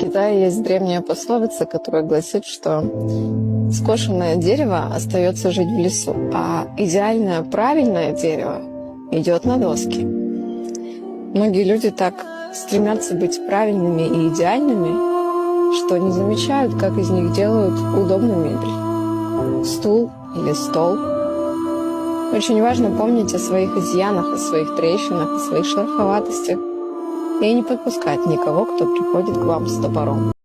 Китае есть древняя пословица, которая гласит, что скошенное дерево остается жить в лесу, а идеальное, правильное дерево идет на доски. Многие люди так стремятся быть правильными и идеальными, что не замечают, как из них делают удобную мебель. Стул или стол. Очень важно помнить о своих изъянах, о своих трещинах, о своих шероховатостях и не подпускать никого, кто приходит к вам с топором.